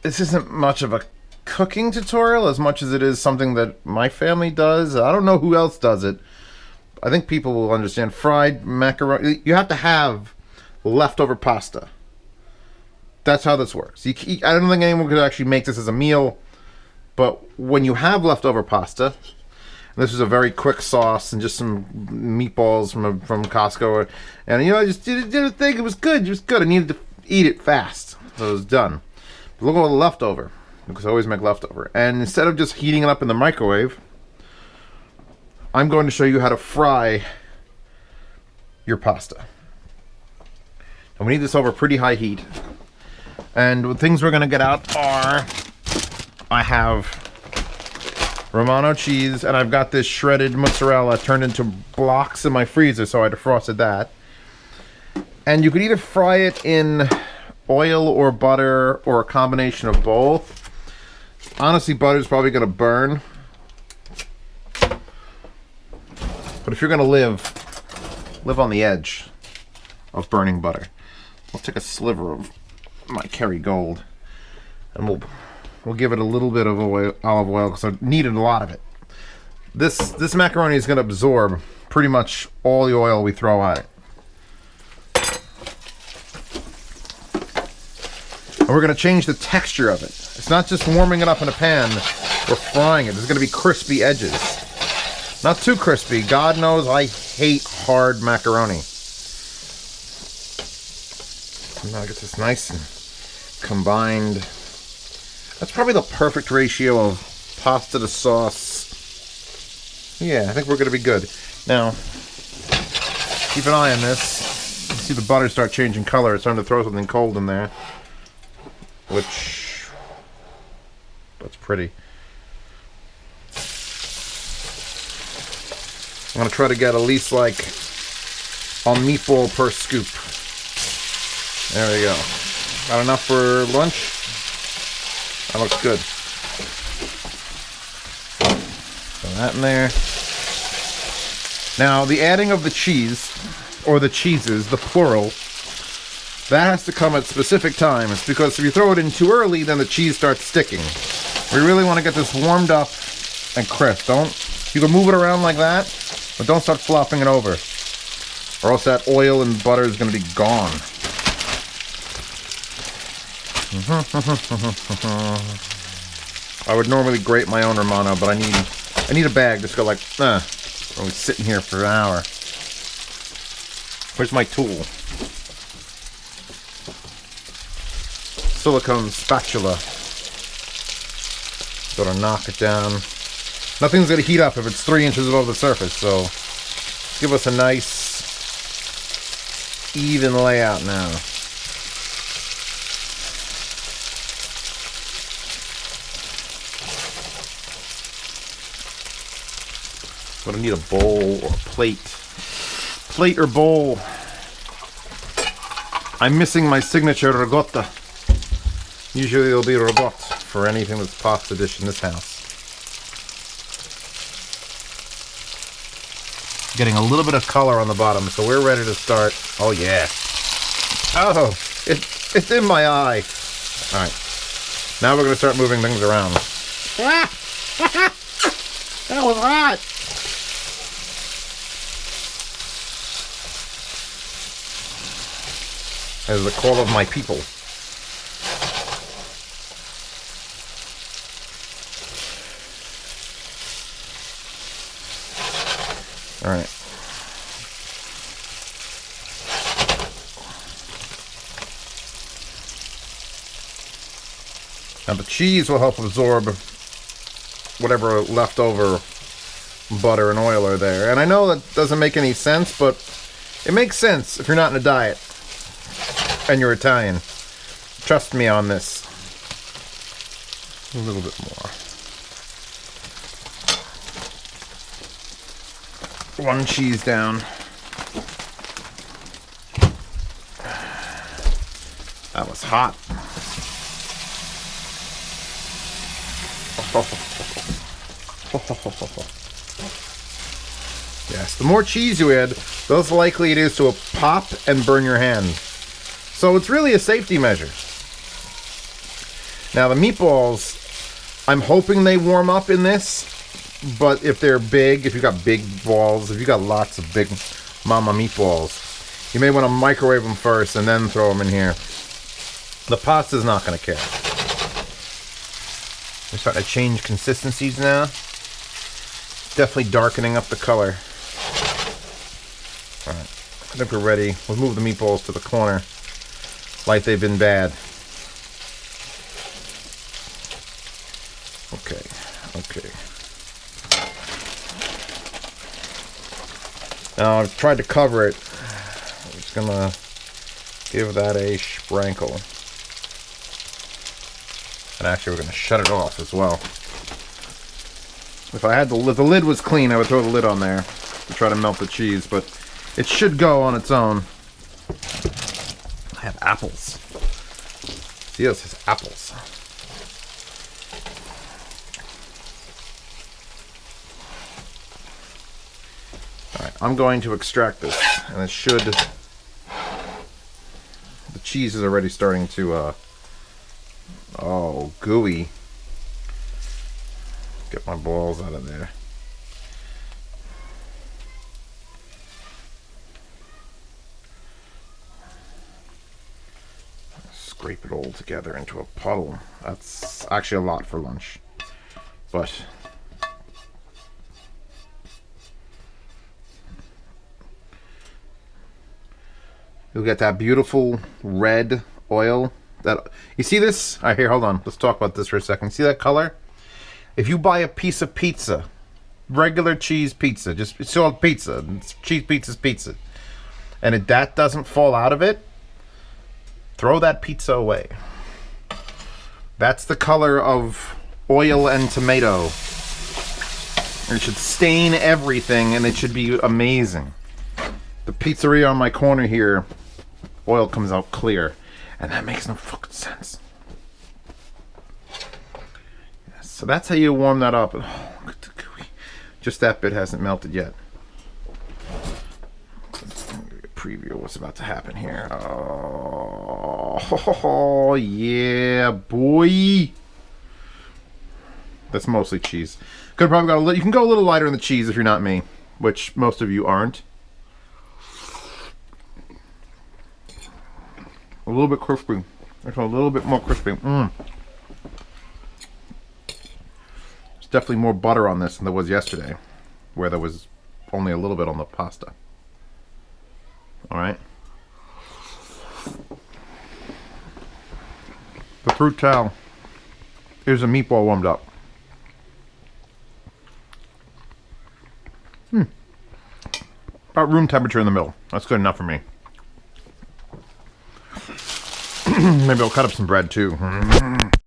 this isn't much of a cooking tutorial as much as it is something that my family does. I don't know who else does it. I think people will understand. Fried macaroni. You have to have leftover pasta. That's how this works. I don't think anyone could actually make this as a meal, but when you have leftover pasta, this is a very quick sauce and just some meatballs from Costco, and I just did a thing. It was good. It was good. I needed to eat it fast, so it was done. But look at all the leftover, because I always make leftover. And instead of just heating it up in the microwave, I'm going to show you how to fry your pasta. And we need this over pretty high heat. And the things we're going to get out are, I have Romano cheese, and I've got this shredded mozzarella turned into blocks in my freezer, so I defrosted that. And you could either fry it in oil or butter or a combination of both. Honestly, butter's probably going to burn. But if you're going to live on the edge of burning butter, I'll take a sliver of my Kerrygold, and we'll give it a little bit of olive oil because I needed a lot of it. This macaroni is going to absorb pretty much all the oil we throw at it. And we're going to change the texture of it. It's not just warming it up in a pan, we're frying it. There's going to be crispy edges. Not too crispy. God knows I hate hard macaroni. Now get this nice and combined. That's probably the perfect ratio of pasta to sauce. Yeah, I think we're going to be good. Now, keep an eye on this. You see the butter start changing color. It's time to throw something cold in there. Which, that's pretty. I'm going to try to get at least like a meatball per scoop. There we go. Got enough for lunch? That looks good. Throw that in there. Now, the adding of the cheese, or the cheeses, the plural, that has to come at specific times, because if you throw it in too early, then the cheese starts sticking. We really want to get this warmed up and crisp. You can move it around like that, but don't start flopping it over, or else that oil and butter is going to be gone. I would normally grate my own Romano, but I need a bag just go like, I'll be sitting here for an hour. Where's my tool? Silicone spatula. Gotta knock it down. Nothing's gonna heat up if it's 3 inches above the surface, so give us a nice even layout now. I'm gonna need a bowl or a plate. Plate or bowl. I'm missing my signature ricotta. Usually there'll be ricotta for anything that's pasta dish in this house. Getting a little bit of color on the bottom, so we're ready to start. Oh yeah. Oh, it's in my eye. All right. Now we're gonna start moving things around. That was hot. As the call of my people. All right. Now the cheese will help absorb whatever leftover butter and oil are there. And I know that doesn't make any sense, but it makes sense if you're not in a diet and you're Italian. Trust me on this. A little bit more. One cheese down. That was hot. Yes, the more cheese you add, the less likely it is to pop and burn your hand. So it's really a safety measure. Now the meatballs, I'm hoping they warm up in this, but if they're big, if you've got big balls, if you've got lots of big mama meatballs, you may want to microwave them first and then throw them in here. The pasta's not going to care. We're starting to change consistencies now. Definitely darkening up the color. Alright, I think we're ready. We'll move the meatballs to the corner like they've been bad. Okay, okay. Now I've tried to cover it. I'm just gonna give that a sprinkle. And actually we're gonna shut it off as well. If I had the lid was clean, I would throw the lid on there to try to melt the cheese, but it should go on its own. I have apples. See, this has apples. Alright, I'm going to extract this, and it should... The cheese is already starting to, oh, gooey. Get my balls out of there. Scrape it all together into a puddle. That's actually a lot for lunch. But you'll get that beautiful red oil. That you see this? All right, here, hold on. Let's talk about this for a second. See that color? If you buy a piece of pizza, regular cheese pizza, just it's all pizza, it's cheese pizza's pizza, and that doesn't fall out of it, throw that pizza away. That's the color of oil and tomato. It should stain everything, and it should be amazing. The pizzeria on my corner here, oil comes out clear, and that makes no fucking sense. So that's how you warm that up. Oh, just that bit hasn't melted yet. Let's give you a preview of what's about to happen here. Oh, yeah, boy. That's mostly cheese. Could probably go you can go a little lighter in the cheese if you're not me, which most of you aren't. A little bit crispy. Actually, a little bit more crispy. Definitely more butter on this than there was yesterday, where there was only a little bit on the pasta. Alright. The fruit towel. Here's a meatball warmed up. About room temperature in the middle. That's good enough for me. Maybe I'll cut up some bread too.